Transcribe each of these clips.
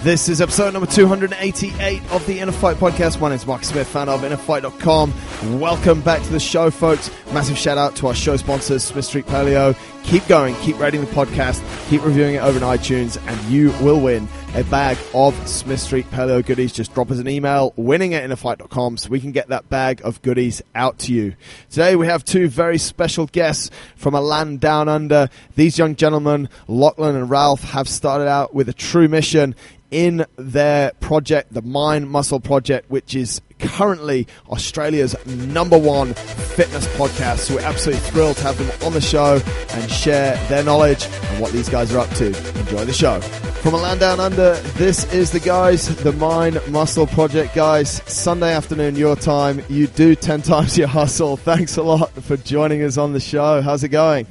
This is episode number 288 of the InnerFight podcast. My name is Mark Smith, founder of InnerFight.com. Welcome back to the show, folks. Massive shout out to our show sponsors, Smith Street Paleo. Keep going, keep rating the podcast, keep reviewing it over on iTunes, and you will win a bag of Smith Street Paleo goodies. Just drop us an email, winning at InnerFight.com, so we can get that bag of goodies out to you. Today we have two very special guests from a land down under. These young gentlemen, Lachlan and Ralph, have started out with a true mission in their project, the Mind Muscle Project, which is currently Australia's #1 fitness podcast. So we're absolutely thrilled to have them on the show and share their knowledge and what these guys are up to. Enjoy the show. From a land down under, this is the guys, the Mind Muscle Project guys. Sunday afternoon, your time. You do 10 times your hustle. Thanks a lot for joining us on the show. How's it going?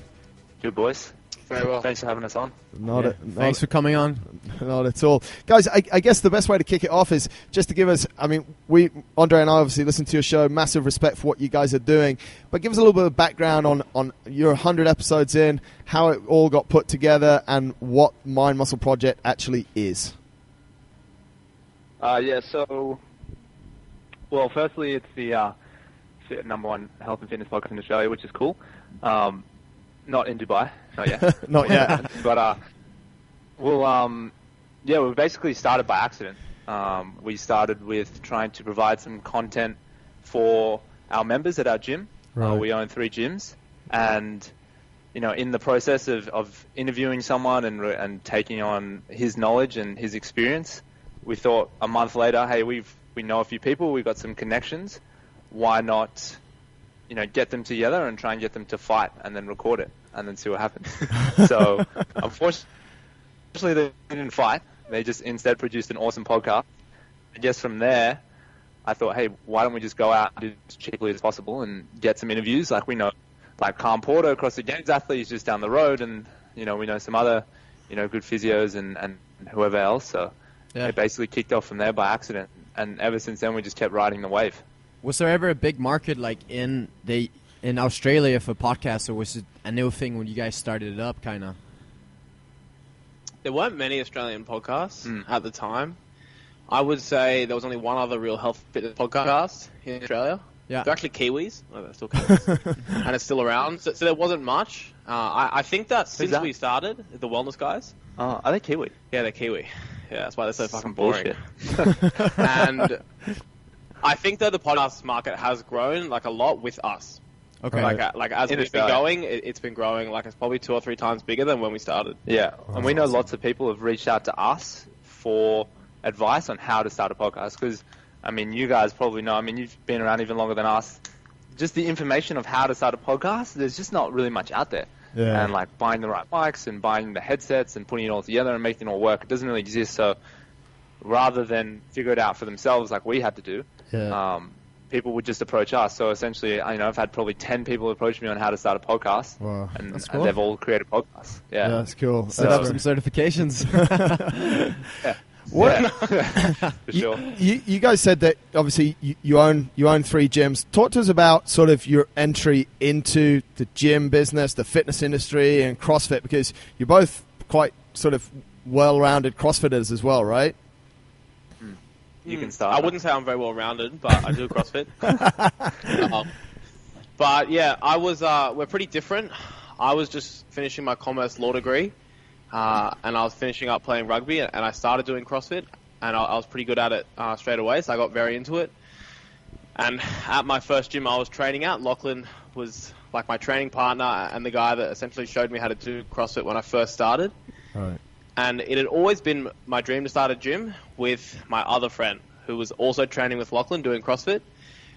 Good, boys. Very well. Thanks for having us on. Thanks for coming on. Not at all. Guys, I guess the best way to kick it off is just to give us, Andre and I obviously listen to your show, massive respect for what you guys are doing, but give us a little bit of background on your 100 episodes in, how it all got put together, and what Mind Muscle Project actually is. So, firstly, it's the #1 health and fitness podcast in Australia, which is cool. Not in Dubai, not yet. Not yet. But, we basically started by accident. We started with trying to provide some content for our members at our gym. Right. We own 3 gyms, and in the process of interviewing someone and taking on his knowledge and his experience, we thought a month later, hey, we know a few people, we've got some connections. Why not, get them together and try and get them to fight and then record it and then see what happens. So, unfortunately, they didn't fight. They just instead produced an awesome podcast. I guess from there, I thought, hey, why don't we just go out and do it as cheaply as possible and get some interviews? Like we know, like Calm Porter across the games athletes just down the road, and we know some other, good physios and whoever else. So it basically kicked off from there by accident, and ever since then we just kept riding the wave. Was there ever a big market like in Australia for podcasts, or was it a new thing when you guys started it up, kind of? There weren't many Australian podcasts at the time. I would say there was only one other real health fitness podcast in Australia. Yeah. They're actually Kiwis. Oh, they're still Kiwis. And it's still around. So there wasn't much. I think that since we started, the Wellness Guys. Are they Kiwi? Yeah, they're Kiwi. Yeah, that's why they're so fucking boring. Bullshit. And I think that the podcast market has grown like a lot with us. Okay. Like as In we've been Australia. going, it's been growing. Like it's probably 2 or 3 times bigger than when we started. Yeah, and we know lots of people have reached out to us for advice on how to start a podcast because, you guys probably know, you've been around even longer than us. Just the information of how to start a podcast, there's just not really much out there. Yeah. And like buying the right mics and buying the headsets and putting it all together and making it all work, it doesn't really exist. So rather than figure it out for themselves like we had to do, people would just approach us. So essentially, I've had probably 10 people approach me on how to start a podcast. Wow. And, That's cool. and they've all created podcasts. Yeah. That's cool. Set up some certifications. Yeah. What? Yeah. For sure. You guys said that obviously you own 3 gyms. Talk to us about sort of your entry into the gym business, the fitness industry, and CrossFit, because you're both quite sort of well-rounded CrossFitters as well, right? You can start. I wouldn't say I'm very well rounded, but I do CrossFit. But yeah, we're pretty different. I was just finishing my commerce law degree, and I was finishing up playing rugby, and I started doing CrossFit, and I was pretty good at it straight away, so I got very into it. And at my first gym I was training at, Lachlan was like my training partner and the guy that essentially showed me how to do CrossFit when I first started. Right. And it had always been my dream to start a gym with my other friend who was also training with Lachlan doing CrossFit,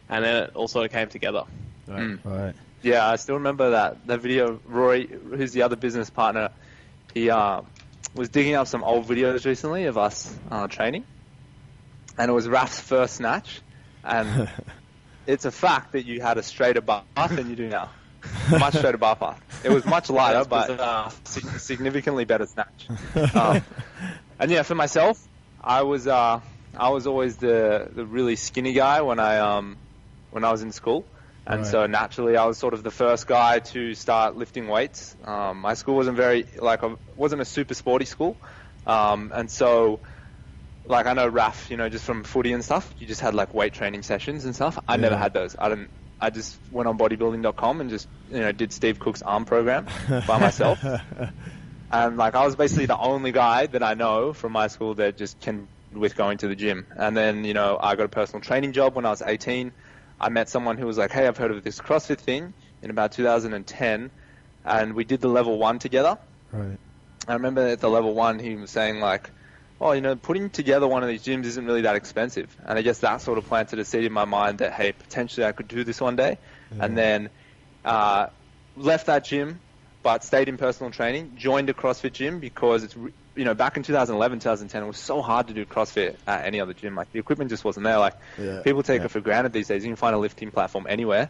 and then it all sort of came together. Right. Yeah, I still remember that video. Roy, who's the other business partner, he was digging up some old videos recently of us training, and it was Raf's first snatch, and it's a fact that you had a straighter bar than you do now. Much straighter bar path. It was much lighter, but significantly better snatch. And yeah, for myself, I was always the really skinny guy when I was in school, and so naturally I was sort of the first guy to start lifting weights. My school wasn't a super sporty school, and so like I know Raf, just from footy and stuff, you just had like weight training sessions and stuff. I never had those. I just went on bodybuilding.com and just, did Steve Cook's arm program by myself. And like, I was basically the only guy that I know from my school that just can with going to the gym. And then, I got a personal training job when I was 18. I met someone who was like, hey, I've heard of this CrossFit thing in about 2010. And we did the level 1 together. Right. I remember at the level 1, he was saying like, oh, putting together one of these gyms isn't really that expensive. And I guess that sort of planted a seed in my mind that, hey, potentially I could do this one day. Yeah. And then left that gym, but stayed in personal training, joined a CrossFit gym because it's, back in 2011, 2010, it was so hard to do CrossFit at any other gym. Like, the equipment just wasn't there. Like, people take it for granted these days. You can find a lifting platform anywhere,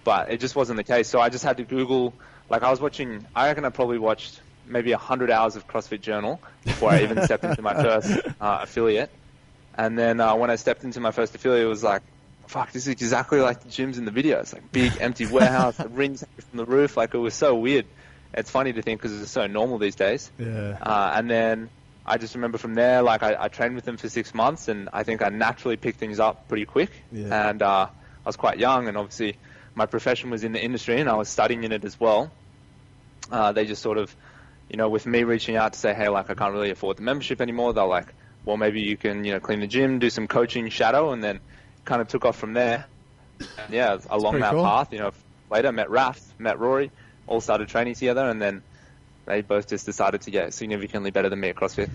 but it just wasn't the case. So I just had to Google, like, I reckon I probably watched maybe 100 hours of CrossFit Journal before I even stepped into my first affiliate. And then when I stepped into my first affiliate, it was like, fuck, this is exactly like the gyms in the videos. Like, big empty warehouse, the rings from the roof. Like, it was so weird. It's funny to think because it's so normal these days. Yeah. And then I just remember from there, like, I trained with them for 6 months, and I think I naturally picked things up pretty quick. Yeah. And I was quite young, and obviously my profession was in the industry, and I was studying in it as well. They just sort of, with me reaching out to say, hey, like, I can't really afford the membership anymore, they're like, well, maybe you can, clean the gym, do some coaching, shadow, and then kind of took off from there. And yeah, along that path, later met Raf, met Rory, all started training together, and then they both just decided to get significantly better than me at CrossFit.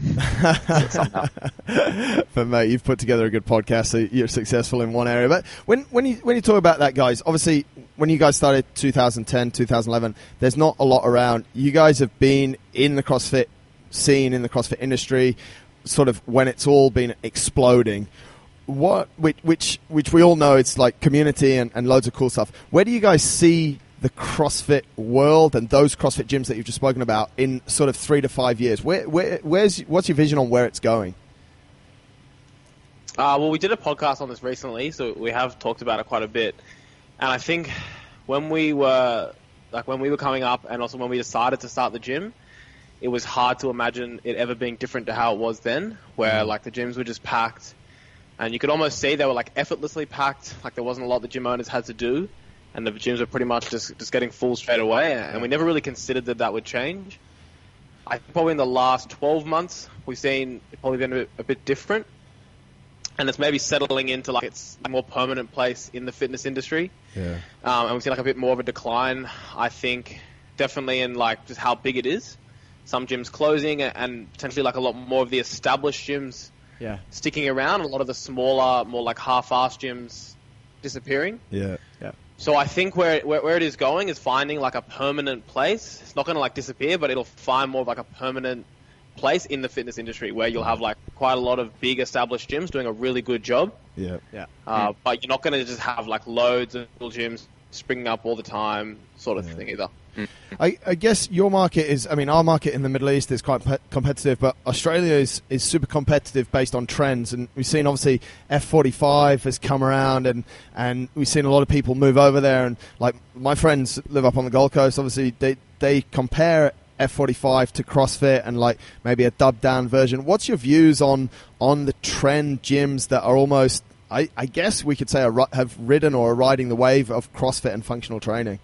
Somehow. But mate, you've put together a good podcast, so you're successful in one area. But when you talk about that, guys, obviously when you guys started 2010, 2011, there's not a lot around. You guys have been in the CrossFit scene, in the CrossFit industry, sort of when it's all been exploding. Which we all know it's like community and loads of cool stuff. Where do you guys see the CrossFit world and those CrossFit gyms that you've just spoken about in sort of 3 to 5 years? What's your vision on where it's going? Well, we did a podcast on this recently, so we have talked about it quite a bit. And I think when we were coming up, and also when we decided to start the gym, it was hard to imagine it ever being different to how it was then, where like the gyms were just packed, and you could almost see they were like effortlessly packed. Like, there wasn't a lot the gym owners had to do, and the gyms were pretty much just getting full straight away. And we never really considered that would change. I think probably in the last 12 months, we've seen it probably been a bit different. And it's maybe settling into like it's a more permanent place in the fitness industry. Yeah. And we've seen like a bit more of a decline, I think, definitely in like just how big it is. Some gyms closing, and potentially like a lot more of the established gyms sticking around. A lot of the smaller, more like half-assed gyms disappearing. Yeah. So I think where it is going is finding like a permanent place. It's not going to like disappear, but it'll find more of like a permanent place in the fitness industry where you'll have like quite a lot of big established gyms doing a really good job. Yeah. But you're not going to just have like loads of little gyms springing up all the time, sort of thing either. I guess your market is, our market in the Middle East is quite competitive, but Australia is super competitive based on trends. And we've seen, obviously, F45 has come around, and we've seen a lot of people move over there. And, like, my friends live up on the Gold Coast, obviously, they compare F45 to CrossFit and, like, maybe a dubbed-down version. What's your views on the trend gyms that are almost, I guess we could say, have ridden or are riding the wave of CrossFit and functional training?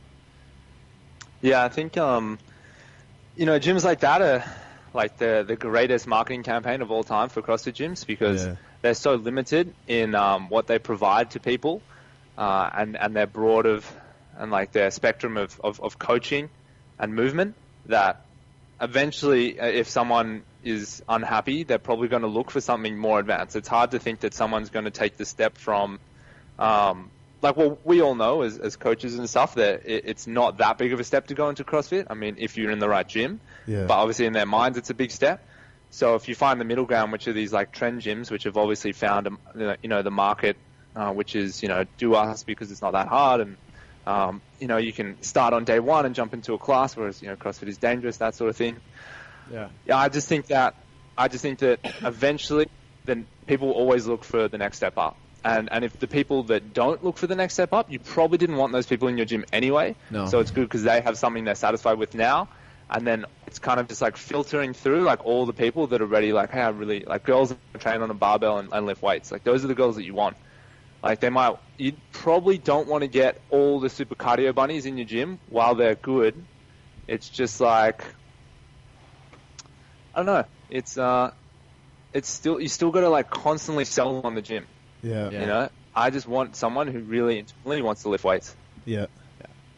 Yeah, I think, gyms like that are like the greatest marketing campaign of all time for CrossFit gyms because they're so limited in what they provide to people and their their spectrum of coaching and movement that eventually, if someone is unhappy, they're probably going to look for something more advanced. It's hard to think that someone's going to take the step from we all know as coaches and stuff that it's not that big of a step to go into CrossFit. I mean, if you're in the right gym, but obviously in their minds, it's a big step. So if you find the middle ground, which are these like trend gyms, which have obviously found, the market, which is, do us because it's not that hard. And, you can start on day one and jump into a class, whereas, CrossFit is dangerous, that sort of thing. Yeah. I just think that eventually then people always look for the next step up. And if the people that don't look for the next step up, you probably didn't want those people in your gym anyway. No. So it's good because they have something they're satisfied with now. And then it's kind of just like filtering through like all the people that are ready, like, hey, I really like girls that train on a barbell and lift weights. Like those are the girls that you want. Like you probably don't want to get all the super cardio bunnies in your gym while they're good. It's just like, I don't know. It's still, you still got to like constantly sell on the gym. Yeah. You know, I just want someone who really wants to lift weights. Yeah.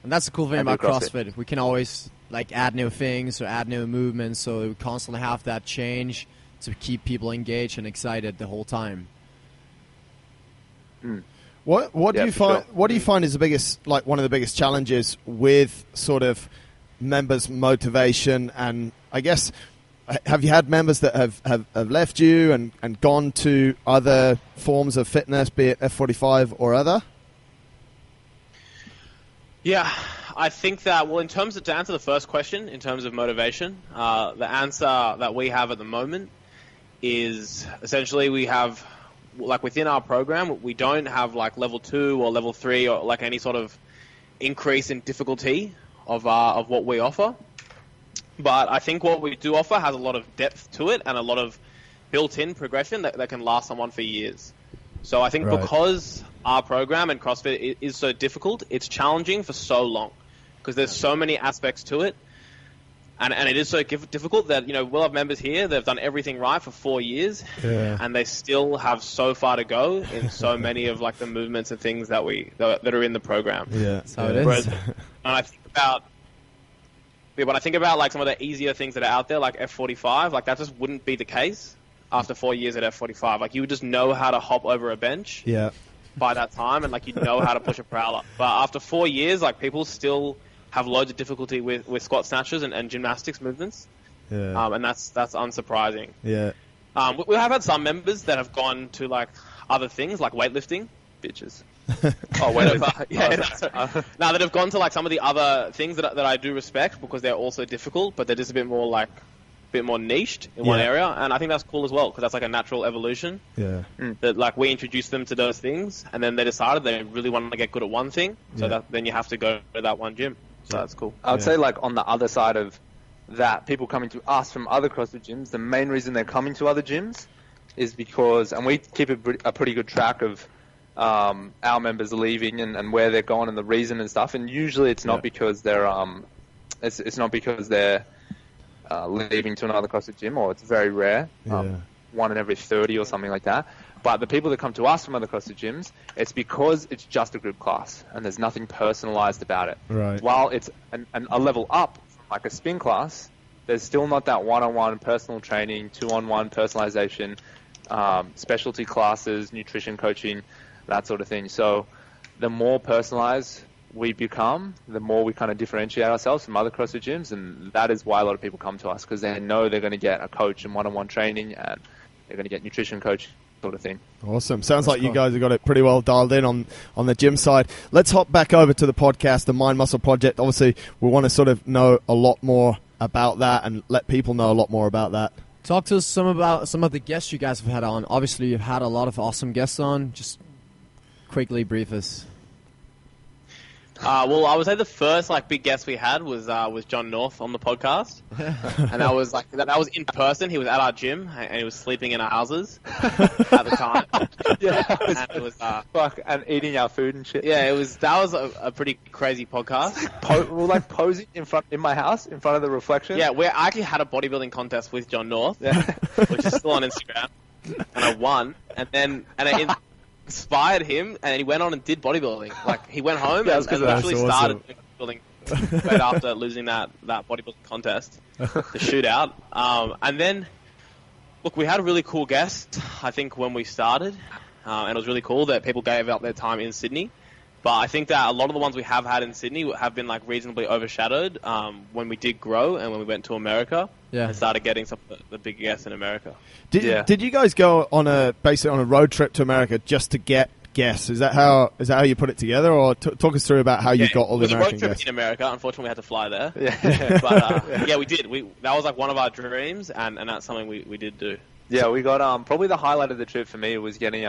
And that's the cool thing And about do CrossFit. CrossFit. We can always like add new things or add new movements, so we constantly have that change to keep people engaged and excited the whole time. What do Yeah, you for find? sure. What do you find is the biggest, like one of the biggest challenges with sort of members' motivation? And I guess, have you had members that have left you and gone to other forms of fitness, be it F45 or other? Yeah, I think that, well, in terms of, to answer the first question, in terms of motivation, the answer that we have at the moment is essentially we have, like within our program, we don't have like level 2 or level 3 or like any sort of increase in difficulty of what we offer. But I think what we do offer has a lot of depth to it and a lot of built-in progression that can last someone for years. So I think because our program and CrossFit is so difficult, it's challenging for so long because there's so many aspects to it. And it is so difficult that, you know, we'll have members here that have done everything right for 4 years and they still have so far to go in so many of like the movements and things that are in the program. Yeah, That's how it is. Whereas, when I think about like some of the easier things that are out there, like F45, like that just wouldn't be the case after 4 years at F45. Like you would just know how to hop over a bench Yeah. by that time, and like you know how to push a prowler. But after 4 years, like people still have loads of difficulty with squat snatches and gymnastics movements, and that's unsurprising. Yeah. We have had some members that have gone to like other things, like weightlifting. Bitches. Oh, weightlifting. Now that have gone to like some of the other things that I do respect because they're also difficult, but they're just a bit more niched in one area, and I think that's cool as well because that's like a natural evolution. Yeah. That like we introduced them to those things, and then they decided they really want to get good at one thing, so that then you have to go to that one gym. So that's cool. I would say like on the other side of that, people coming to us from other CrossFit gyms, the main reason they're coming to other gyms is because, and we keep a pretty good track of our members leaving and where they're going and the reason and stuff. And usually it's not because they're it's not because they're leaving to another CrossFit gym, or it's very rare, 1 in every 30 or something like that. But the people that come to us from other CrossFit gyms, it's because it's just a group class and there's nothing personalized about it. Right. While it's a level up from like a spin class, there's still not that one-on-one personal training, 2-on-1 personalization, specialty classes, nutrition coaching, that sort of thing. So the more personalized we become, the more we kind of differentiate ourselves from other CrossFit gyms, and that is why a lot of people come to us, because they know they're going to get a coach and one-on-one training, and they're going to get nutrition coaching, sort of thing. Awesome. Sounds like you guys have got it pretty well dialed in on the gym side. Let's hop back over to the podcast, the Mind Muscle Project. Obviously, we want to sort of know a lot more about that and let people know a lot more about that. Talk to us about some of the guests you guys have had on. Obviously, you've had a lot of awesome guests on. Just quickly brief us. Well, I would say the first like big guest we had was John North on the podcast, and that was in person. He was at our gym and he was sleeping in our houses at the time. And it was and eating our food and shit. that was a pretty crazy podcast. We're like posing in my house in front of the reflection. Yeah, I actually had a bodybuilding contest with John North, which is still on Instagram, and I won. And it inspired him, and he went on and did bodybuilding. Like he went home and literally started doing bodybuilding right after losing that bodybuilding contest, the shootout. And then, look, we had a really cool guest. I think when we started, and it was really cool that people gave up their time in Sydney. But I think that a lot of the ones we have had in Sydney have been like reasonably overshadowed when we did grow and when we went to America and started getting some of the big guests in America. Did you guys go basically on a road trip to America just to get guests? Is that how you put it together, or talk us through about how you got all the American guests? It was a road trip in America. Unfortunately, we had to fly there. But we did. That was like one of our dreams, and that's something we did do. Yeah, we got probably the highlight of the trip for me was getting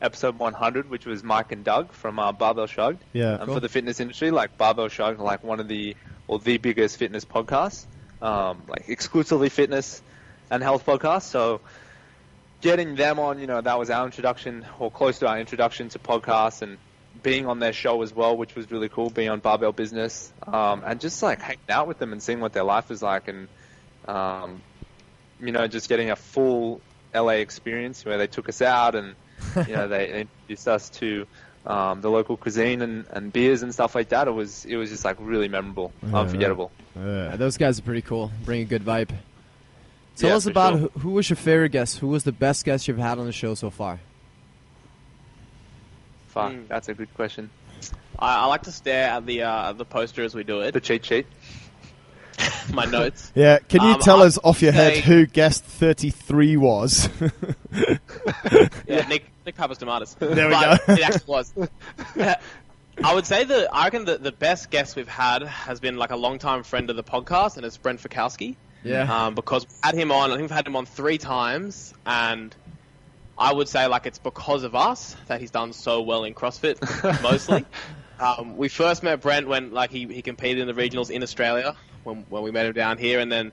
episode 100, which was Mike and Doug from Barbell Shrugged. Yeah, For the fitness industry, like Barbell Shrugged, like one of the biggest fitness podcasts. like exclusively fitness and health podcasts. So getting them on, that was our introduction, or close to our introduction to podcasts, and being on their show as well, which was really cool, being on Barbell Business, and just like hanging out with them and seeing what their life is like, and just getting a full LA experience where they took us out and they introduced us to the local cuisine and beers and stuff like that. It was just like really memorable, unforgettable. Yeah, those guys are pretty cool. Bring a good vibe. Tell us for about sure. who was your favorite guest? Who was the best guest you've had on the show so far? Fuck, that's a good question. I like to stare at the poster as we do it. The cheat sheet. My notes. Yeah, can you tell us off your head say- who guest 33 was? Yeah, Nick Papas-Tomatis. There we But go. It actually was. I would say I reckon the best guest we've had has been like a long-time friend of the podcast, and it's Brent Fikowski. Yeah. Because we had him on, I think we've had him on 3 times, and I would say like it's because of us that he's done so well in CrossFit, mostly. We first met Brent when like he competed in the regionals in Australia when we met him down here, and then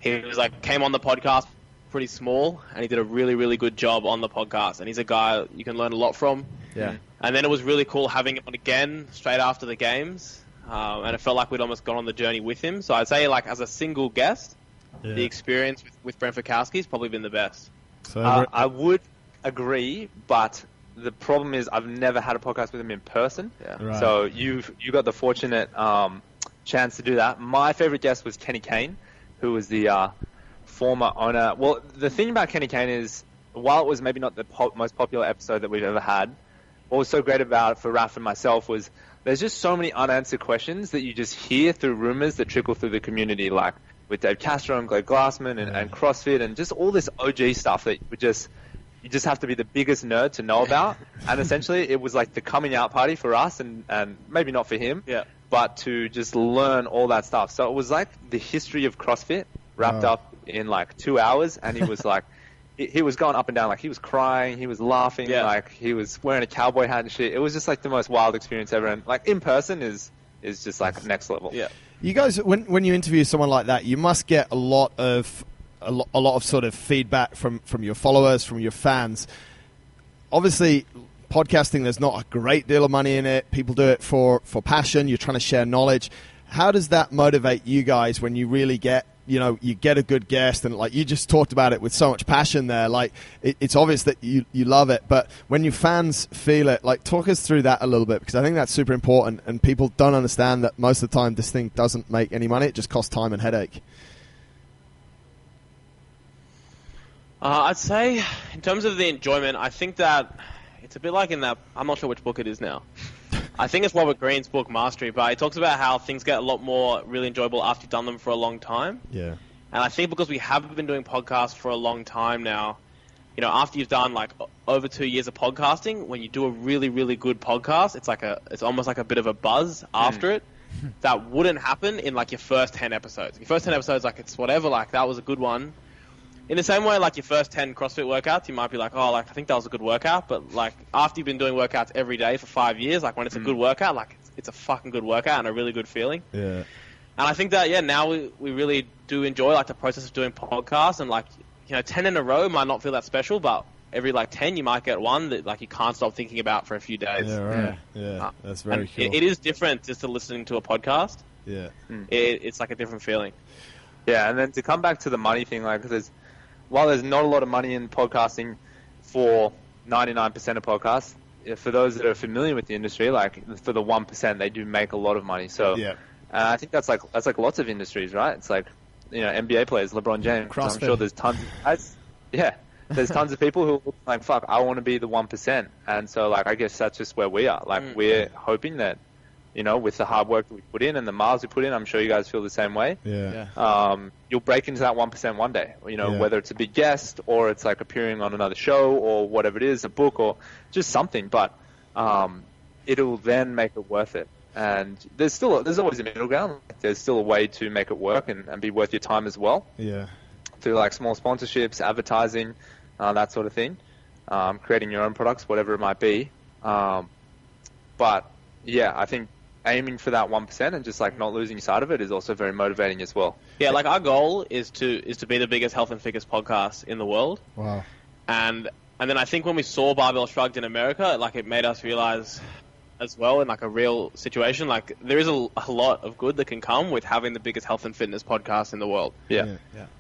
he was like came on the podcast pretty small, and he did a really, really good job on the podcast, and he's a guy you can learn a lot from. Yeah. And then it was really cool having him on again straight after the games, and it felt like we'd almost gone on the journey with him. So I'd say like as a single guest, the experience with Brent Fikowski has probably been the best. So I would agree, but the problem is I've never had a podcast with him in person. Yeah. Right. So you got the fortunate chance to do that. My favorite guest was Kenny Kane, who was the former owner. Well, the thing about Kenny Kane is, while it was maybe not the most popular episode that we've ever had, what was so great about it for Ralph and myself was there's just so many unanswered questions that you just hear through rumors that trickle through the community, like with Dave Castro and Greg Glassman and CrossFit and just all this OG stuff that you just have to be the biggest nerd to know about. And essentially it was like the coming out party for us and maybe not for him, but to just learn all that stuff. So it was like the history of CrossFit wrapped up in like 2 hours, and he was like, he was going up and down, like he was crying, he was laughing, like he was wearing a cowboy hat and shit. It was just like the most wild experience ever, and like in person is just like next level. Yeah. you guys, when you interview someone like that, you must get a lot of sort of feedback from your followers, from your fans. Obviously, podcasting, there's not a great deal of money in it. People do it for passion. You're trying to share knowledge. How does that motivate you guys when you really get, you get a good guest, and like you just talked about it with so much passion there, like it's obvious that you love it, but when your fans feel it, like talk us through that a little bit, because I think that's super important, and people don't understand that most of the time this thing doesn't make any money. It just costs time and headache. I'd say in terms of the enjoyment, I think that it's a bit like in that, I'm not sure which book it is now. I think it's Robert Greene's book, Mastery, but it talks about how things get a lot more really enjoyable after you've done them for a long time. Yeah. And I think because we have been doing podcasts for a long time now, after you've done like over 2 years of podcasting, when you do a really, really good podcast, it's almost like a bit of a buzz after it. That wouldn't happen in like your first 10 episodes. Your first 10 episodes, like it's whatever, like that was a good one. In the same way, like your first 10 CrossFit workouts, you might be like, oh, like I think that was a good workout. But like after you've been doing workouts every day for 5 years, like when it's a good workout, like it's a fucking good workout and a really good feeling. Yeah. And I think that, now we really do enjoy like the process of doing podcasts, and like, 10 in a row might not feel that special, but every like 10 you might get one that like you can't stop thinking about for a few days. Yeah, right. Yeah, that's very cool. It is different just to listening to a podcast. Yeah. It's like a different feeling. Yeah, and then to come back to the money thing, like while there's not a lot of money in podcasting for 99% of podcasts, for those that are familiar with the industry, like for the 1%, they do make a lot of money. So I think that's like lots of industries, right? It's like, NBA players, LeBron James. CrossFit. I'm sure there's tons of guys. Yeah, there's tons of people who are like, fuck, I want to be the 1%. And so, like, I guess that's just where we are. Like, we're hoping that, with the hard work that we put in and the miles we put in, I'm sure you guys feel the same way. Yeah. You'll break into that 1% one day, whether it's a big guest or it's like appearing on another show or whatever it is, a book or just something, but it'll then make it worth it. And there's always a middle ground. There's still a way to make it work and be worth your time as well. Yeah. Through like small sponsorships, advertising, that sort of thing, creating your own products, whatever it might be. But yeah, I think aiming for that 1% and just like not losing sight of it is also very motivating as well. Yeah, like our goal is to be the biggest health and fitness podcast in the world. Wow. And then I think when we saw Barbell Shrugged in America, like it made us realize as well in like a real situation, like there is a lot of good that can come with having the biggest health and fitness podcast in the world. Yeah.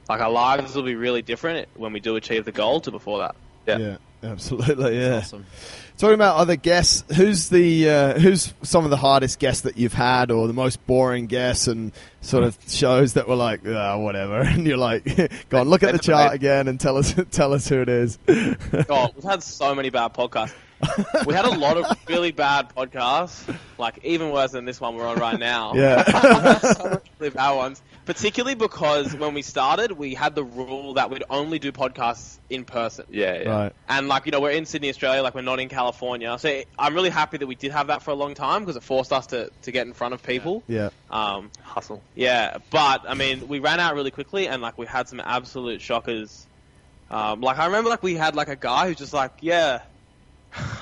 Like our lives will be really different when we do achieve the goal to before that. Yeah, absolutely. Yeah. Awesome. Talking about other guests, who's some of the hardest guests that you've had, or the most boring guests, and sort of shows that were like, whatever, and you're like, go on, look at the chart again and tell us who it is. Oh, we've had so many bad podcasts. We had a lot of really bad podcasts, like even worse than this one we're on right now. Yeah. So many really bad ones. Particularly because when we started, we had the rule that we'd only do podcasts in person. Yeah. Right. And like, we're in Sydney, Australia, like we're not in California. So I'm really happy that we did have that for a long time because it forced us to get in front of people. Yeah. Hustle. Yeah. But I mean, we ran out really quickly and like we had some absolute shockers. Like I remember like we had like a guy who's just like, yeah.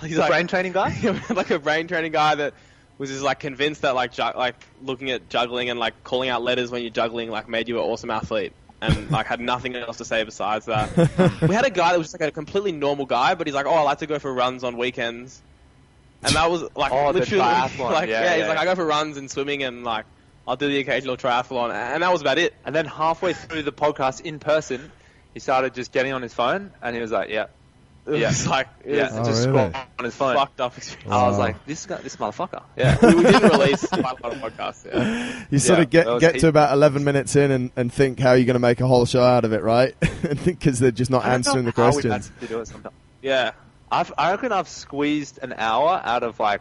He's like, brain training guy? Like a brain training guy that was just like convinced that like looking at juggling and like calling out letters when you're juggling like made you an awesome athlete, and like had nothing else to say besides that. We had a guy that was just like a completely normal guy, but he's like, oh, I like to go for runs on weekends, and that was like literally like he's like, I go for runs and swimming and like I'll do the occasional triathlon, and that was about it. And then halfway through the podcast in person, he started just getting on his phone, and he was like, yeah. It's like, just really? scroll on his phone. Fucked up experience. I was like, this motherfucker. Yeah. We didn't release quite a lot of podcasts. Yeah. You sort of get to about 11 minutes in and think how you're going to make a whole show out of it, right? Because they're just not answering the questions. To do it sometimes. Yeah. I reckon I've squeezed an hour out of like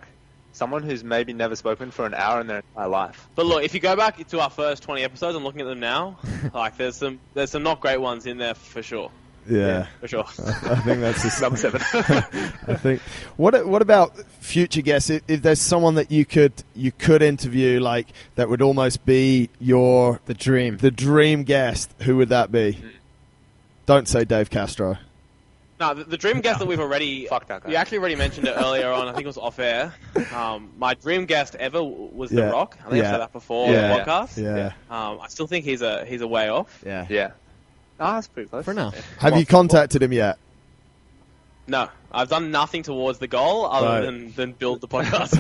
someone who's maybe never spoken for an hour in their entire life. But look, if you go back to our first 20 episodes, I'm looking at them now. Like, there's some not great ones in there for sure. Yeah, for sure. I think that's number 7. I think. What about future guests? If there's someone that you could interview, like that would almost be the dream guest, who would that be? Don't say Dave Castro. No, the dream guest that we've already... Fuck that guy. You actually already mentioned it earlier on. I think it was off air. My dream guest ever was The Rock. I think I've said that before on the podcast. Yeah. I still think he's a way off. Yeah. Oh, that's pretty close. For now. Have you contacted him yet? No. I've done nothing towards the goal other than build the podcast.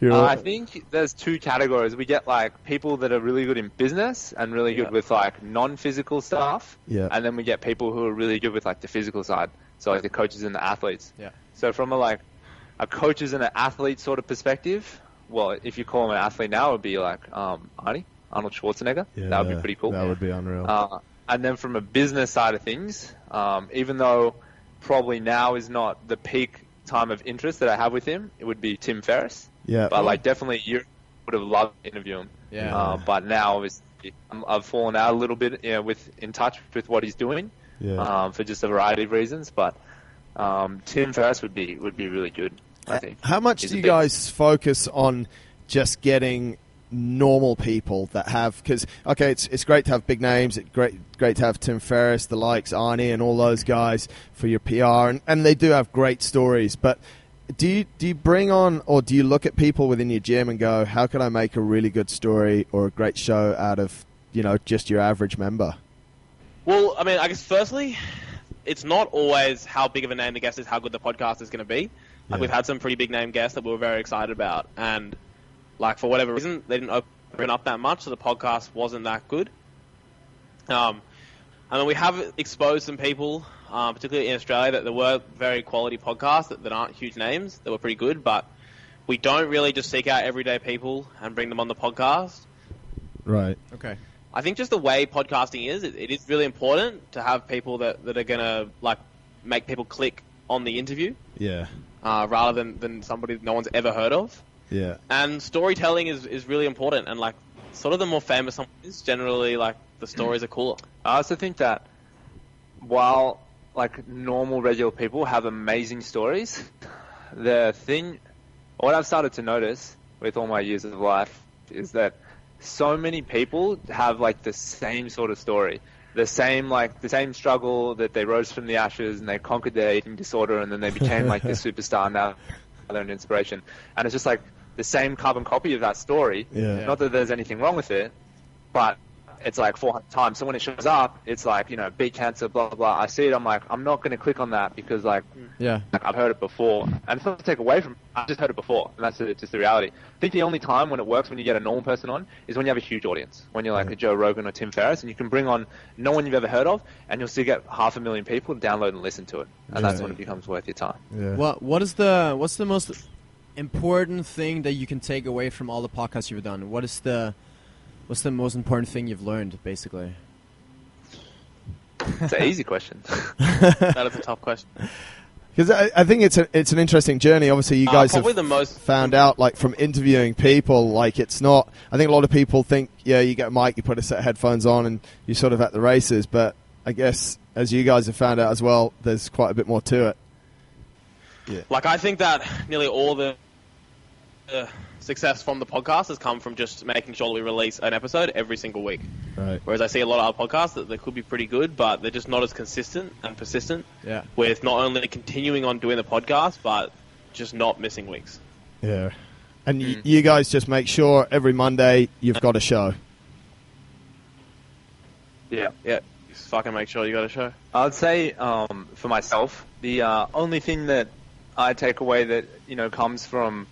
I think there's 2 categories. We get like people that are really good in business and really good with like non-physical stuff. Yeah. And then we get people who are really good with like the physical side. So like the coaches and the athletes. Yeah. So from a coaches and an athlete sort of perspective, well, if you call him an athlete now, it would be like Arnie. Arnold Schwarzenegger. Yeah, that would be pretty cool. That would be unreal. And then from a business side of things, even though probably now is not the peak time of interest that I have with him, it would be Tim Ferriss. Yeah. But like definitely you would have loved to interview him. Yeah. But now obviously I've fallen out a little bit, in touch with what he's doing. Yeah. For just a variety of reasons. But Tim Ferriss would be really good, I think. How much do you guys focus on just getting normal people that have, because it's great to have big names, it's great to have Tim Ferriss, the likes, Arnie and all those guys for your PR, and they do have great stories, but do you bring on, or do you look at people within your gym and go, how can I make a really good story or a great show out of just your average member? Well, I mean, I guess firstly, it's not always how big of a name the guest is, how good the podcast is going to be. Like we've had some pretty big name guests that we were very excited about, and like, for whatever reason, they didn't open up that much, so the podcast wasn't that good. I mean, we have exposed some people, particularly in Australia, that there were very quality podcasts that aren't huge names, that were pretty good, but we don't really just seek out everyday people and bring them on the podcast. Right. Okay. I think just the way podcasting is, it is really important to have people that are going to, like, make people click on the interview. Yeah. Rather than somebody no one's ever heard of. Yeah. And storytelling is really important, and like sort of the more famous someone is, generally like the stories are cooler. I also think that while like normal regular people have amazing stories, what I've started to notice with all my years of life is that so many people have like the same sort of story. The same struggle, that they rose from the ashes and they conquered their eating disorder and then they became like the superstar now. They're an inspiration. And it's just like, the same carbon copy of that story. Yeah. Not that there's anything wrong with it, but it's like 400 times. So when it shows up, it's like, you know, beat cancer, blah, blah, blah. I see it, I'm like, I'm not going to click on that because, like, I've heard it before. And it's not to take away from it, I've just heard it before. And that's just the reality. I think the only time when it works when you get a normal person on is when you have a huge audience. When you're like a Joe Rogan or Tim Ferriss, and you can bring on no one you've ever heard of, and you'll still get 500,000 people to download and listen to it. And that's when it becomes worth your time. Yeah. What's the most important thing that you can take away from all the podcasts you've done? What's the most important thing you've learned, basically? It's an easy question. That is a tough question. Because I think it's an interesting journey. Obviously, you guys have found out, like, from interviewing people, like, it's not... I think a lot of people think, yeah, you get a mic, you put a set of headphones on, and you're sort of at the races. But I guess, as you guys have found out as well, there's quite a bit more to it. Yeah. Like, I think that nearly all the success from the podcast has come from just making sure that we release an episode every single week. Right. Whereas I see a lot of other podcasts that they could be pretty good, but they're just not as consistent and persistent. Yeah. With not only continuing on doing the podcast, but just not missing weeks. Yeah. And you guys just make sure every Monday you've got a show. Yeah. Yeah. Just fucking make sure you got a show. I'd say, for myself, the only thing that I take away that, you know, comes from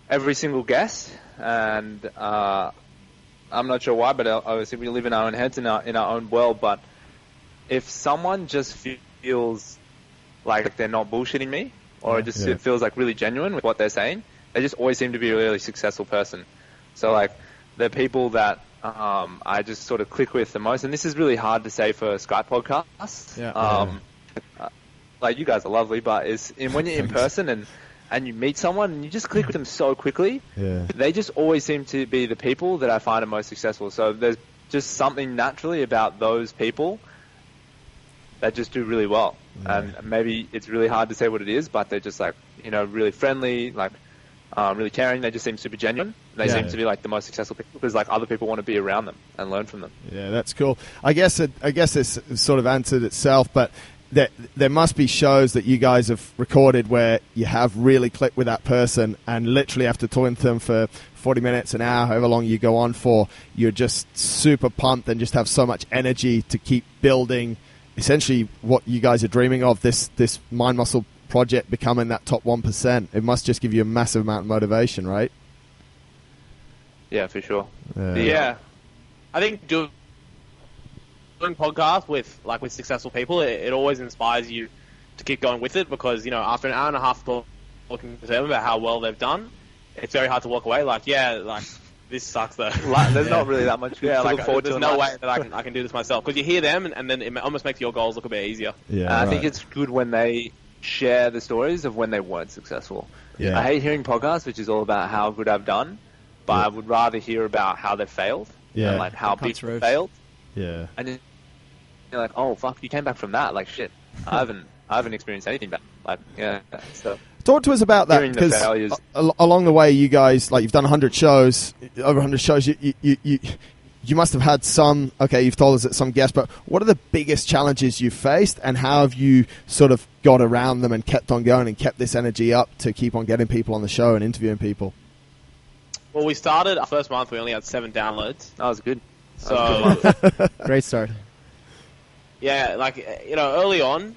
every single guest, and I'm not sure why, but obviously we live in our own heads, in our own world, but if someone just feels like they're not bullshitting me, or it feels like really genuine with what they're saying, they just always seem to be a really successful person. So, like, the people that I just sort of click with the most, and this is really hard to say for Skype podcasts. Like, you guys are lovely, but when you're in person and you meet someone and you just click with them so quickly, they just always seem to be the people that I find are most successful. So there's just something naturally about those people that just do really well. And maybe it's really hard to say what it is, but they're just, like, you know, really friendly, like, really caring. They just seem super genuine. They seem to be, like, the most successful people because, like, other people want to be around them and learn from them. Yeah, that's cool. I guess this sort of answered itself, but there must be shows that you guys have recorded where you have really clicked with that person, and literally after talking to them for 40 minutes, an hour, however long you go on for, you're just super pumped and just have so much energy to keep building essentially what you guys are dreaming of, this Mind Muscle project becoming that top 1%. It must just give you a massive amount of motivation, right? Yeah, for sure. Yeah. I think doing podcasts with successful people, it always inspires you to keep going with it, because, you know, after an hour and a half talking to them about how well they've done, it's very hard to walk away like, this sucks though. There's not really that much to look forward to. There's no way that I can do this myself, because you hear them and then it almost makes your goals look a bit easier. I think it's good when they share the stories of when they weren't successful. I hate hearing podcasts which is all about how good I've done, but I would rather hear about how they failed and, like, how people failed. Yeah. And then you're like, oh fuck, you came back from that. Like, shit, I haven't experienced anything bad. Like, so talk to us about that, because along the way, you guys, like, you've done 100 shows, over 100 shows. You must have had some. Okay, you've told us that some guests, but what are the biggest challenges you've faced, and how have you sort of got around them and kept on going and kept this energy up to keep on getting people on the show and interviewing people? Well, we started our first month. We only had 7 downloads. That was good. So great start. Yeah, like, you know, early on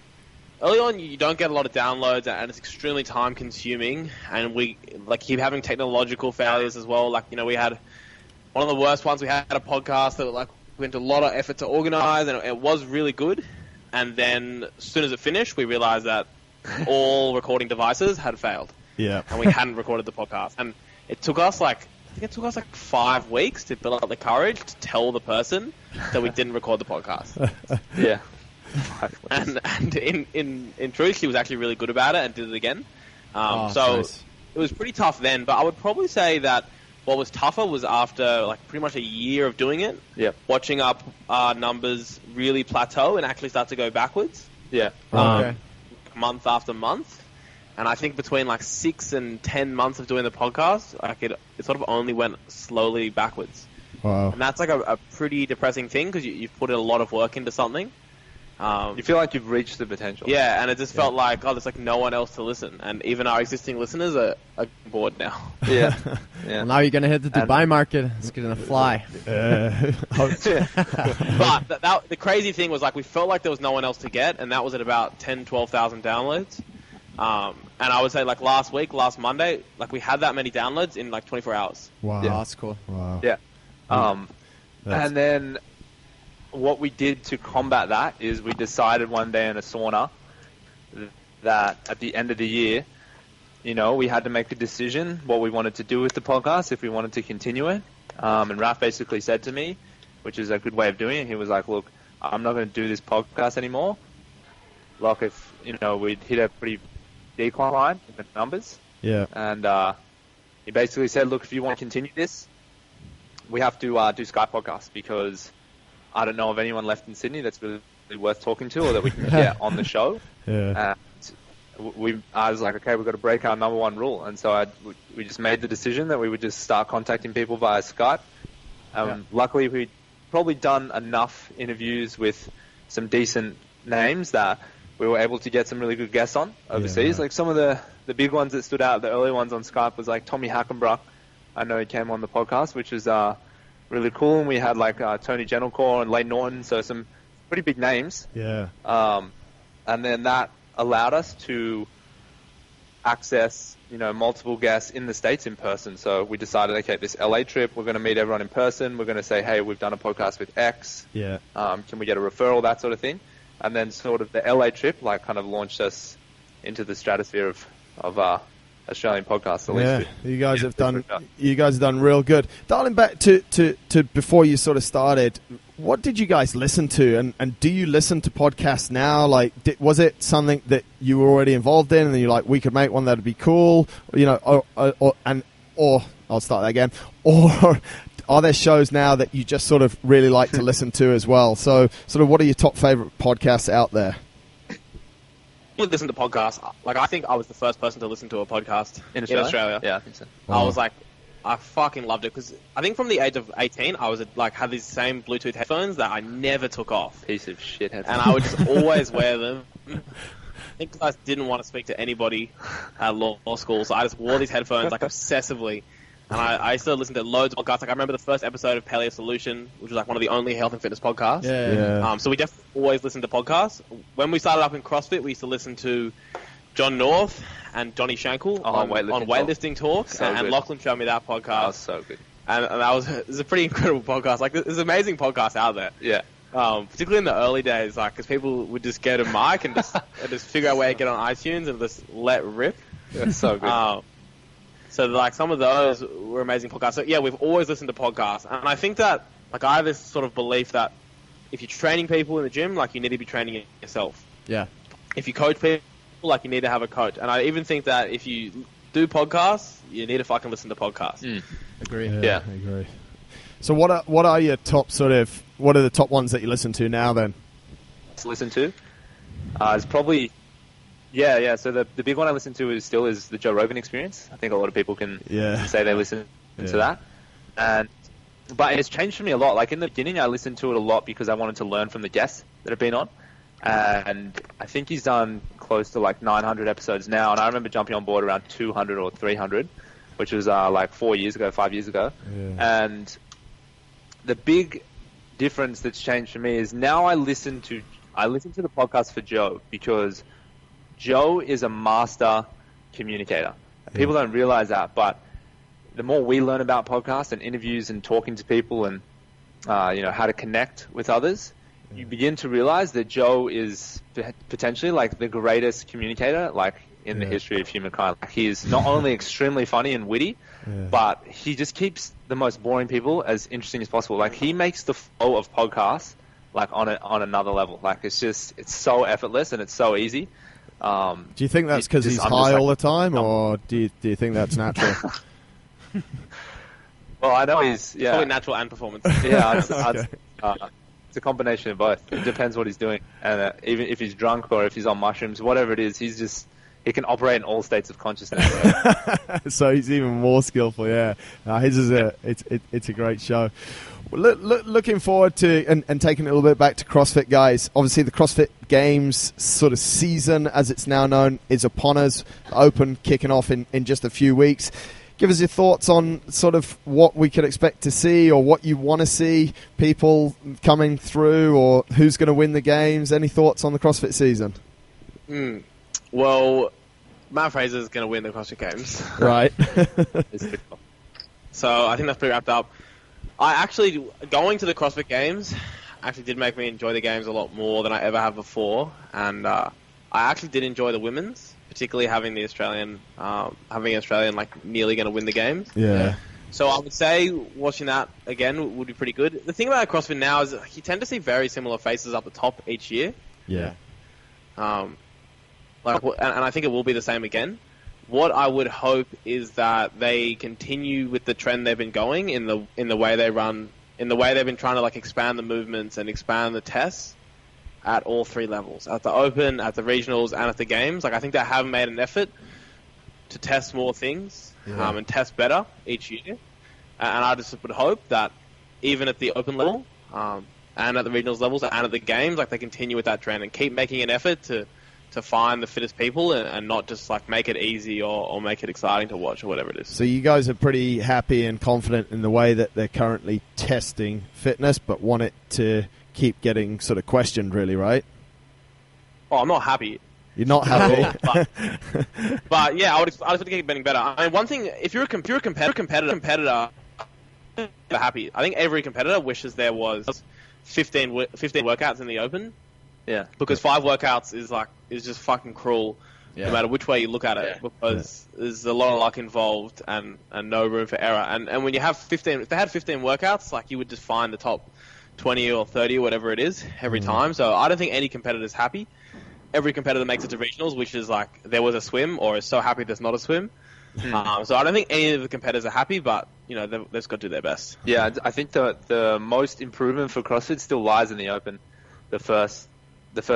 you don't get a lot of downloads, and it's extremely time consuming, and we, like, keep having technological failures as well. Like, you know, we had one of the worst ones. We had a podcast that, like, went a lot of effort to organize, and it was really good, and then as soon as it finished, we realized that all recording devices had failed. Yeah. And we hadn't recorded the podcast, and it took us like 5 weeks to build up the courage to tell the person that we didn't record the podcast. Yeah. And in truth, she was actually really good about it and did it again. Nice. It was pretty tough then, but I would probably say that what was tougher was after, like, pretty much a year of doing it, watching our numbers really plateau and actually start to go backwards. Yeah. Month after month. And I think between, like, 6 and 10 months of doing the podcast, like, it sort of only went slowly backwards. Wow. And that's, like, a pretty depressing thing, because you've put in a lot of work into something. You feel like you've reached the potential. Yeah, and it just felt like, there's like no one else to listen, and even our existing listeners are bored now. Yeah. Well, now you're gonna hit the Dubai market. It's gonna fly. But the crazy thing was, like, we felt like there was no one else to get, and that was at about 10, 12,000 downloads. And I would say, like, last Monday, like, we had that many downloads in like 24 hours. Wow, Yeah, that's cool. Wow. Yeah. And then what we did to combat that is we decided one day in a sauna that at the end of the year, we had to make a decision what we wanted to do with the podcast, if we wanted to continue it. And Ralph basically said to me, which is a good way of doing it, he was like, look, I'm not going to do this podcast anymore. Like, if, we'd hit a pretty decline in the numbers. Yeah. And he basically said, look, if you want to continue this, we have to do Skype podcasts, because I don't know of anyone left in Sydney that's really worth talking to or that we can get on the show. Yeah. And I was like, okay, we've got to break our number one rule. And so we just made the decision that we would just start contacting people via Skype. Luckily, we'd probably done enough interviews with some decent names that we were able to get some really good guests on overseas. Yeah. Like some of the big ones that stood out, the early ones on Skype was like Tommy Hackenbruck. I know he came on the podcast, which is really cool. And we had like Tony Gentilcore and Lane Norton, so some pretty big names. Yeah. And then that allowed us to access, multiple guests in the States in person. So we decided, okay, this LA trip, we're going to meet everyone in person. We're going to say, hey, we've done a podcast with X. Yeah. Can we get a referral, that sort of thing? And then sort of the LA trip, like, kind of launched us into the stratosphere of Australian podcasts. At least you guys have done real good. Dialing back to before you sort of started, what did you guys listen to, and do you listen to podcasts now? Like, was it something that you were already involved in, and you're like, we could make one that'd be cool, or I'll start that again, or are there shows now that you just sort of really like to listen to as well? So, sort of, what are your top favorite podcasts out there? Listen to podcasts. Like, I think I was the first person to listen to a podcast in Australia. Yeah, I think so. Wow. I was like, I fucking loved it, because I think from the age of 18, I was like, had these same Bluetooth headphones that I never took off. Piece of shit headphones. And I would just always wear them. I think because I didn't want to speak to anybody at law school, so I just wore these headphones like obsessively. And I used to listen to loads of podcasts. Like, I remember the first episode of Paleo Solution, which was like one of the only health and fitness podcasts. Yeah. So we definitely always listened to podcasts. When we started up in CrossFit, we used to listen to John North and Johnny Shankel on weightlifting talk. So and good. Lachlan showed me that podcast. That was so good. And it was a pretty incredible podcast. Like, there's amazing podcasts out there. Yeah. Particularly in the early days, like, because people would just get a mic and just figure out a way to get on iTunes and just let rip. Yeah, so good. So, like, some of those were amazing podcasts. So, yeah, we've always listened to podcasts. And I think that, like, I have this sort of belief that if you're training people in the gym, like, you need to be training yourself. Yeah. If you coach people, like, you need to have a coach. And I even think that if you do podcasts, you need to fucking listen to podcasts. Agree. Yeah. I agree. So what are your top what are the top ones that you listen to now then? To listen to? It's probably... Yeah. So the big one I listen to is the Joe Rogan Experience. I think a lot of people can say they listen to that. But it's changed for me a lot. Like, in the beginning, I listened to it a lot because I wanted to learn from the guests that have been on. And I think he's done close to like 900 episodes now. And I remember jumping on board around 200 or 300, which was like 5 years ago. Yeah. And the big difference that's changed for me is now I listen to the podcast for Joe, because Joe is a master communicator. People don't realize that, but the more we learn about podcasts and interviews and talking to people and how to connect with others, you begin to realize that Joe is potentially like the greatest communicator like in the history of humankind. Like, he is not only extremely funny and witty, but he just keeps the most boring people as interesting as possible. Like, he makes the flow of podcasts like on another level. Like, it's so effortless and it's so easy. Do you think that's because he's high all the time, or do you think that's natural? Well, I know he's probably natural and performance. Yeah, it's a combination of both. It depends what he's doing, and even if he's drunk or if he's on mushrooms, whatever it is, he can operate in all states of consciousness. So he's even more skillful. Yeah, his is it's a great show. Well, looking forward to and taking it a little bit back to CrossFit, guys. Obviously, the CrossFit Games sort of season, as it's now known, is upon us. Open kicking off in just a few weeks. Give us your thoughts on sort of what we could expect to see, or what you want to see people coming through, or who's going to win the games. Any thoughts on the CrossFit season? Well, Matt Fraser is going to win the CrossFit Games. Right. So I think that's pretty wrapped up. Going to the CrossFit Games actually did make me enjoy the games a lot more than I ever have before, and I actually did enjoy the women's, particularly having the Australian like nearly going to win the games. Yeah. So I would say watching that again would be pretty good. The thing about CrossFit now is you tend to see very similar faces up the top each year. Yeah. And I think it will be the same again. What I would hope is that they continue with the trend they've been going in the way they run, in the way they've been trying to like expand the movements and expand the tests at all three levels, at the Open, at the regionals, and at the games. Like I think they have made an effort to test more things and test better each year. And I just would hope that even at the Open level and at the regionals levels and at the games, like they continue with that trend and keep making an effort to find the fittest people and not just like make it easy or make it exciting to watch or whatever it is. So you guys are pretty happy and confident in the way that they're currently testing fitness, but want it to keep getting sort of questioned, really, right? Oh, I'm not happy. You're not happy. but yeah, I would expect to keep getting better. I mean, one thing, if you're a competitor, they're happy. I think every competitor wishes there was 15 workouts in the Open. Yeah. Because 5 workouts is just fucking cruel, no matter which way you look at it, because there's a lot of luck involved and no room for error. And when you have 15, if they had 15 workouts, like you would just find the top 20 or 30 or whatever it is every time. So I don't think any competitor's happy. Every competitor makes it to regionals, which is like there was a swim, or is so happy there's not a swim. So I don't think any of the competitors are happy, but you know they've just got to do their best. Yeah, I think the most improvement for CrossFit still lies in the Open, the first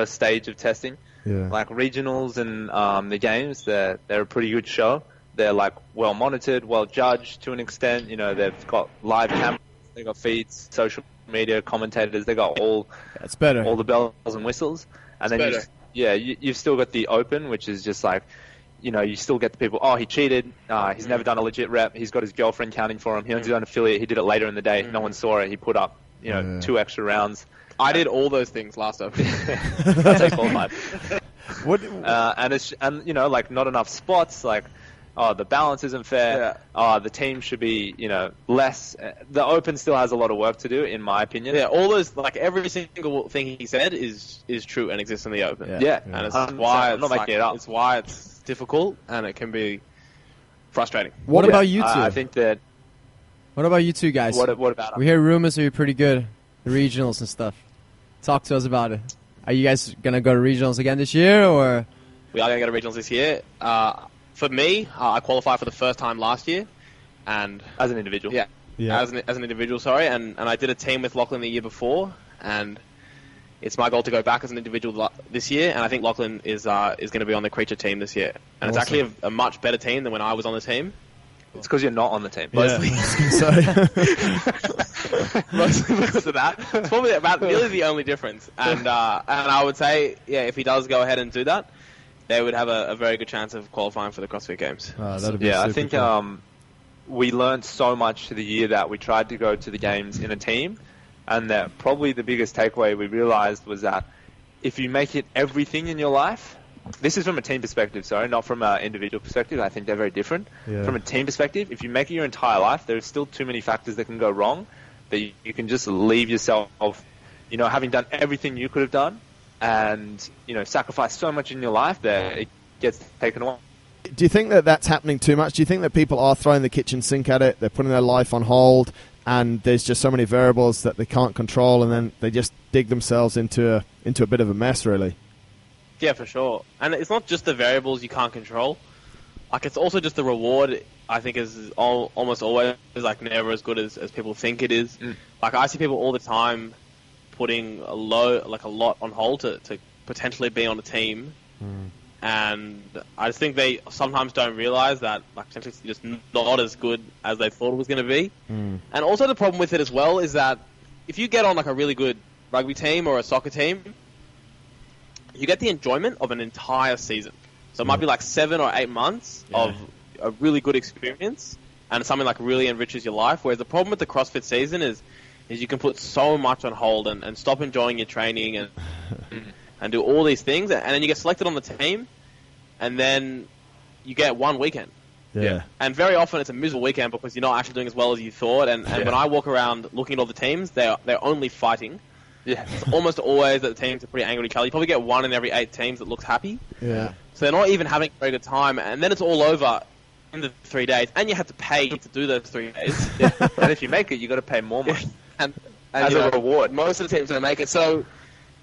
stage of testing. Yeah. Like regionals and the games, they're a pretty good show. They're like well monitored, well judged to an extent. You know, they've got live cameras, they've got feeds, social media commentators, they got all That's better. all the bells and whistles. And then you've still got the Open, which is just like, you know, you still get the people, oh, he cheated, he's never done a legit rep, he's got his girlfriend counting for him, he owns his own affiliate, he did it later in the day, no one saw it, he put up, 2 extra rounds. I did all those things last Open. That's how you qualified. What? And you know, like not enough spots, like, oh, the balance isn't fair. Oh, the team should be, less. The Open still has a lot of work to do, in my opinion. Yeah, all those, like every single thing he said is true and exists in the Open. Yeah. And it's why I'm not making it up. It's why it's difficult and it can be frustrating. What about you two? I think that. What about you two guys? What about? We hear rumors that you're pretty good, the regionals and stuff. Talk to us about it. Are you guys gonna go to regionals again this year, or? We are going to go to regionals this year. For me, I qualified for the first time last year, and As an individual. as an individual, sorry, and I did a team with Lachlan the year before, and it's my goal to go back as an individual this year, and I think Lachlan is going to be on the Creature team this year, and it's actually a much better team than when I was on the team. It's because you're not on the team. Mostly. Mostly because of that. It's probably about nearly the only difference, and I would say, if he does go ahead and do that, they would have a very good chance of qualifying for the CrossFit Games. I think we learned so much the year that we tried to go to the games in a team, and that probably the biggest takeaway we realized was that if you make it everything in your life, this is from a team perspective, sorry, not from an individual perspective. I think they're very different. Yeah. From a team perspective, if you make it your entire life, there's still too many factors that can go wrong that you can just leave yourself, having done everything you could have done, and sacrifice so much in your life that it gets taken away. Do you think that that's happening too much? Do you think that people are throwing the kitchen sink at it, they're putting their life on hold, and there's just so many variables that they can't control, and then they just dig themselves into a bit of a mess, really? Yeah, for sure. And it's not just the variables you can't control. Like, it's also just the reward, I think, is almost always like never as good as people think it is. Like, I see people all the time putting a lot on hold to potentially be on a team. and I just think they sometimes don't realise that like potentially it's just not as good as they thought it was going to be. And also the problem with it as well is that if you get on like a really good rugby team or a soccer team, you get the enjoyment of an entire season. So it might be like 7 or 8 months of a really good experience and something like really enriches your life. Whereas the problem with the CrossFit season is you can put so much on hold and stop enjoying your training and do all these things, and then you get selected on the team, and then you get one weekend. Yeah. And very often it's a miserable weekend because you're not actually doing as well as you thought. And when I walk around looking at all the teams, they're only fighting. Yeah. It's almost always that the teams are pretty angry with each other. You probably get 1 in every 8 teams that looks happy. Yeah. So they're not even having a very good time, and then it's all over in the 3 days, and you have to pay to do those 3 days. And if you make it, you got to pay more money. And as a reward. Most of the teams don't make it, so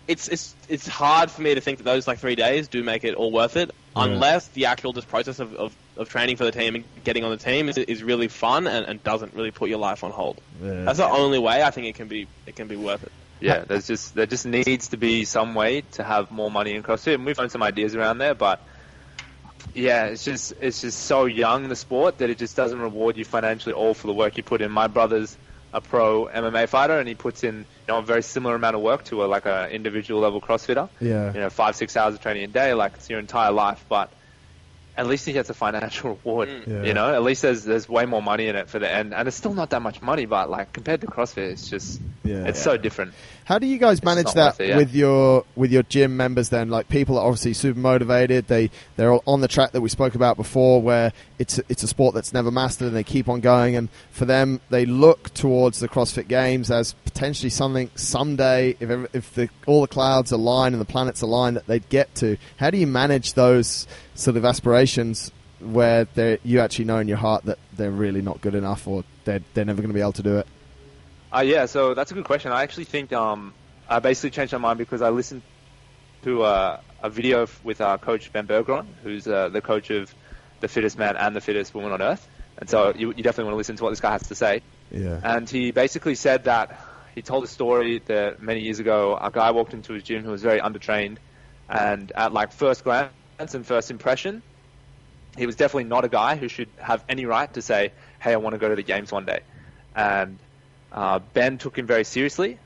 it's hard for me to think that those like 3 days do make it all worth it, unless the actual just process of training for the team and getting on the team is really fun and doesn't really put your life on hold. Yeah. That's the only way I think it can be worth it. Yeah, there just needs to be some way to have more money in CrossFit, and we've found some ideas around there, but yeah, it's just so young, the sport, that it just doesn't reward you financially all for the work you put in. My brother's a pro MMA fighter, and he puts in a very similar amount of work to a individual level CrossFitter. Yeah. 5-6 hours of training a day, like it's your entire life, but at least he gets a financial reward. Yeah. At least there's way more money in it for the end, and it's still not that much money, but like compared to CrossFit, it's just so different. How do you guys manage that with your gym members then? Like, people are obviously super motivated. They're all on the track that we spoke about before, where it's a sport that's never mastered, and they keep on going. And for them, they look towards the CrossFit Games as potentially something someday, if all the clouds align and the planets align, that they'd get to. How do you manage those sort of aspirations where you actually know in your heart that they're really not good enough, or they're never going to be able to do it? So that's a good question. I actually think I basically changed my mind because I listened to a video with our coach Ben Bergeron, who's the coach of the fittest man and the fittest woman on earth. And so you definitely want to listen to what this guy has to say. Yeah. And he basically said that he told a story that many years ago, a guy walked into his gym who was very undertrained, and at like first glance and first impression, he was definitely not a guy who should have any right to say, hey, I want to go to the games one day. And Ben took him very seriously,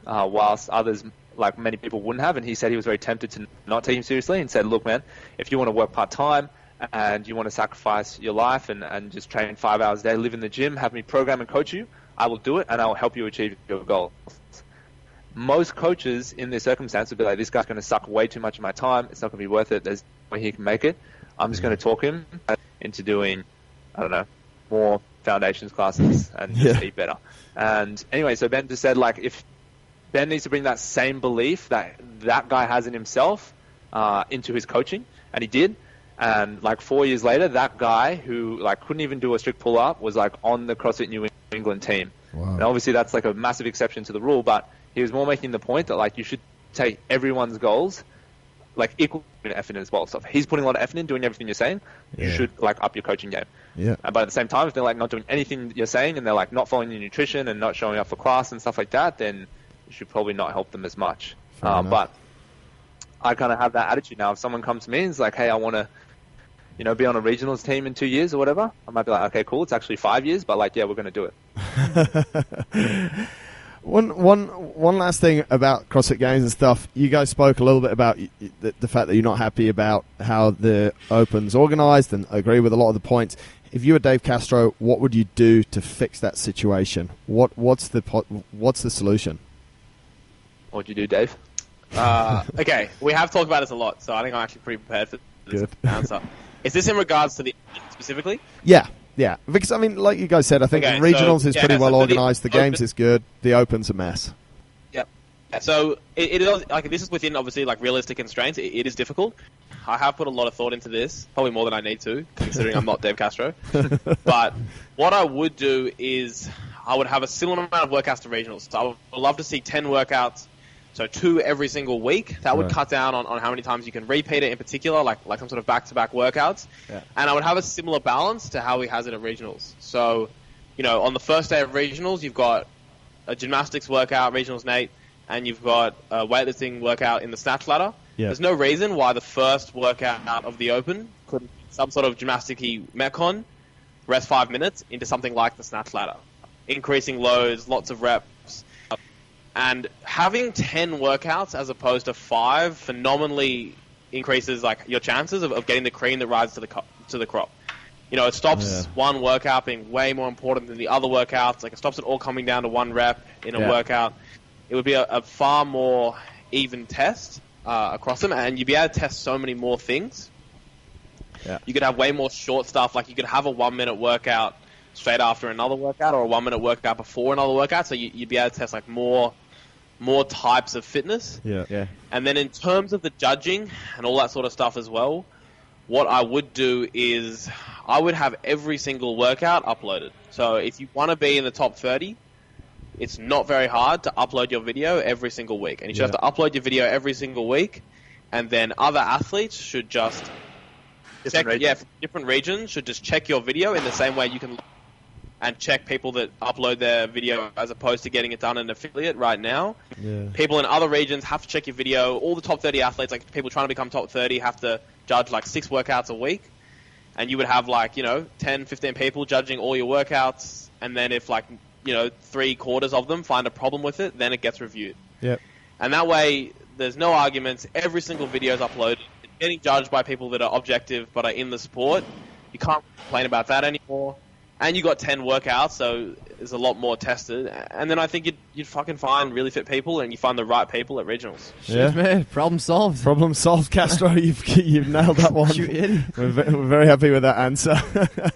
whilst others, like many people, wouldn't have. And he said he was very tempted to not take him seriously, and said, look, man, if you want to work part-time and you want to sacrifice your life and just train 5 hours a day, live in the gym, have me program and coach you, I will do it, and I will help you achieve your goals. Most coaches in this circumstance would be like, this guy's going to suck way too much of my time. It's not going to be worth it. There's no way he can make it. I'm just going to talk him into doing, I don't know, more foundations classes and just eat better. And anyway, so Ben just said, like, if Ben needs to bring that same belief that guy has in himself into his coaching, and he did. And like 4 years later, that guy who like couldn't even do a strict pull-up was like on the CrossFit New England team. Wow. And obviously that's like a massive exception to the rule, but he was more making the point that like you should take everyone's goals like equal effort as well. So if he's putting a lot of effort in doing everything you're saying, you should like up your coaching game. Yeah. But at the same time, if they're like not doing anything you're saying and they're like not following your nutrition and not showing up for class and stuff like that, then you should probably not help them as much. But I kind of have that attitude now. If someone comes to me and is like, hey, I want to, be on a regionals team in 2 years or whatever, I might be like, okay, cool. It's actually 5 years, but like, yeah, we're going to do it. One last thing about CrossFit Games and stuff. You guys spoke a little bit about the fact that you're not happy about how the Open's organised, and I agree with a lot of the points. If you were Dave Castro, what would you do to fix that situation? What's the solution? What'd you do, Dave? Okay, we have talked about this a lot, so I think I'm actually pretty prepared for this answer. Is this in regards to the specifically? Yeah. Because, I mean, like you guys said, I think the regionals is pretty well organised. The Games is good. The Open's a mess. Yep. So it is, like, this is within, obviously, like, realistic constraints. It is difficult. I have put a lot of thought into this, probably more than I need to, considering I'm not Dave Castro. But what I would do is I would have a similar amount of workouts to regionals. So I would love to see 10 workouts, so 2 every single week. That would cut down on how many times you can repeat it in particular, like some sort of back-to-back workouts. Yeah. And I would have a similar balance to how he has it at regionals. So, on the first day of regionals, you've got a gymnastics workout, regionals Nate, and you've got a weightlifting workout in the snatch ladder. Yeah. There's no reason why the first workout out of the Open couldn't be some sort of gymnastic-y metcon, rest 5 minutes, into something like the snatch ladder. Increasing loads, lots of reps. And having 10 workouts as opposed to 5 phenomenally increases like your chances of getting the cream that rises to the crop. You know, it stops one workout being way more important than the other workouts. Like, it stops it all coming down to one rep in a workout. It would be a far more even test across them, and you'd be able to test so many more things. Yeah. You could have way more short stuff. Like, you could have a 1 minute workout straight after another workout, or a 1 minute workout before another workout. So you'd be able to test like more types of fitness. Yeah. And then in terms of the judging and all that sort of stuff as well, what I would do is I would have every single workout uploaded. So if you want to be in the top 30, it's not very hard to upload your video every single week. And you should have to upload your video every single week. And then other athletes should just different regions should just check your video in the same way you can and check people that upload their video as opposed to getting it done in an affiliate right now. Yeah. People in other regions have to check your video. All the top 30 athletes, like people trying to become top 30, have to judge like 6 workouts a week. And you would have like, 10, 15 people judging all your workouts. And then if like, 3/4 of them find a problem with it, then it gets reviewed. Yep. And that way, there's no arguments. Every single video is uploaded. It's getting judged by people that are objective but are in the sport. You can't complain about that anymore. And you got 10 workouts, so there's a lot more tested. And then I think you'd fucking find really fit people, and you find the right people at regionals. Shit, man. Problem solved. Problem solved, Castro. You've nailed that one. You idiot. We're very happy with that answer.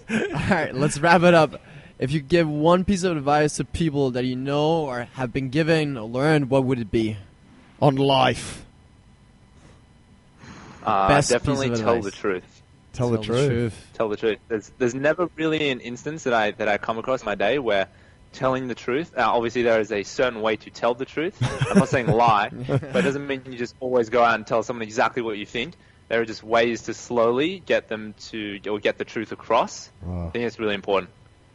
All right, let's wrap it up. If you give one piece of advice to people that you know or have been given or learned, what would it be? On life. Definitely tell the truth. Tell the truth. Tell the truth. There's never really an instance that I come across in my day where telling the truth. Obviously, there is a certain way to tell the truth. I'm not saying lie, but it doesn't mean you just always go out and tell someone exactly what you think. There are just ways to slowly get them to or get the truth across. Wow. I think it's really important.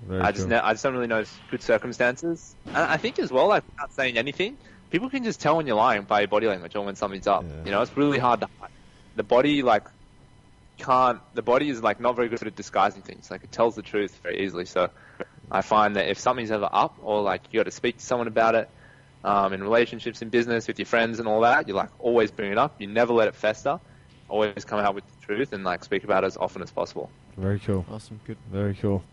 I just don't really know good circumstances. And I think as well, like without saying anything, people can just tell when you're lying by your body language or when something's up. Yeah. It's really hard to hide. The body the body is like not very good at disguising things. Like it tells the truth very easily. So I find that if something's ever up or like you got to speak to someone about it, in relationships, in business, with your friends and all that, you like always bring it up. You never let it fester. Always come out with the truth and like speak about it as often as possible. Very cool. Awesome. Good. Very cool.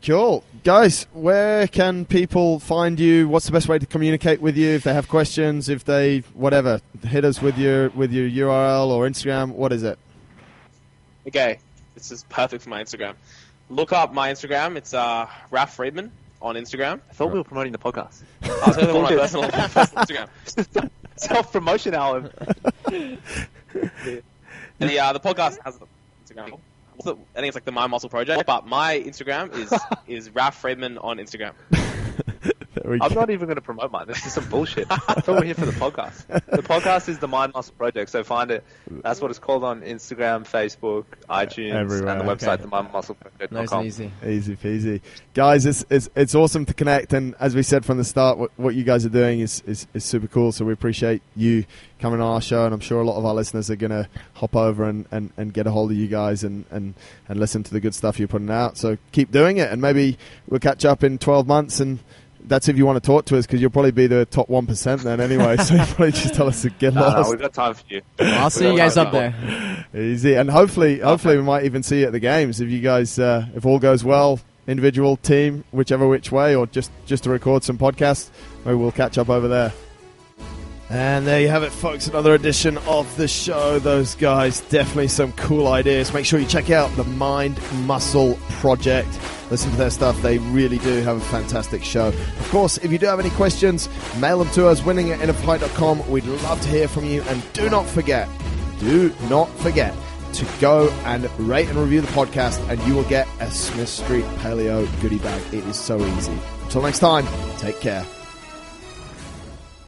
Cool. Guys, where can people find you? What's the best way to communicate with you? If they have questions, if they, whatever, hit us with your URL or Instagram. What is it? Okay, this is perfect for my Instagram. Look up my Instagram. It's Ralph Friedman on Instagram. I thought we were promoting the podcast. I'll tell you my personal Instagram. Self-promotion hour. The podcast has an Instagram. I think it's like the My Muscle Project, but my Instagram is Ralph Friedman on Instagram. I'm not even going to promote mine. This is some bullshit. I thought we're here for the podcast. The podcast is the Mind Muscle Project, so find it. That's what it's called on Instagram, Facebook, iTunes, everywhere. And the website, themindmuscleproject.com. Nice and easy. Easy peasy. Guys, it's awesome to connect, and as we said from the start, what you guys are doing is super cool, so we appreciate you coming on our show, and I'm sure a lot of our listeners are going to hop over and get a hold of you guys and listen to the good stuff you're putting out. So keep doing it, and maybe we'll catch up in 12 months, and that's if you want to talk to us, because you'll probably be the top 1% then anyway, so you probably just tell us to get lost. No, we've got time for you. I'll see you guys up there. Easy, and hopefully we might even see you at the games if you guys, if all goes well, individual, team, whichever which way, or just to record some podcasts, maybe we'll catch up over there. And there you have it, folks, another edition of the show. Those guys, definitely some cool ideas. Make sure you check out the Mind Muscle Project. Listen to their stuff. They really do have a fantastic show. Of course, if you do have any questions, mail them to us, winning@innerfight.com. We'd love to hear from you. And do not forget to go and rate and review the podcast, and you will get a Smith Street Paleo goodie bag. It is so easy. Until next time, take care.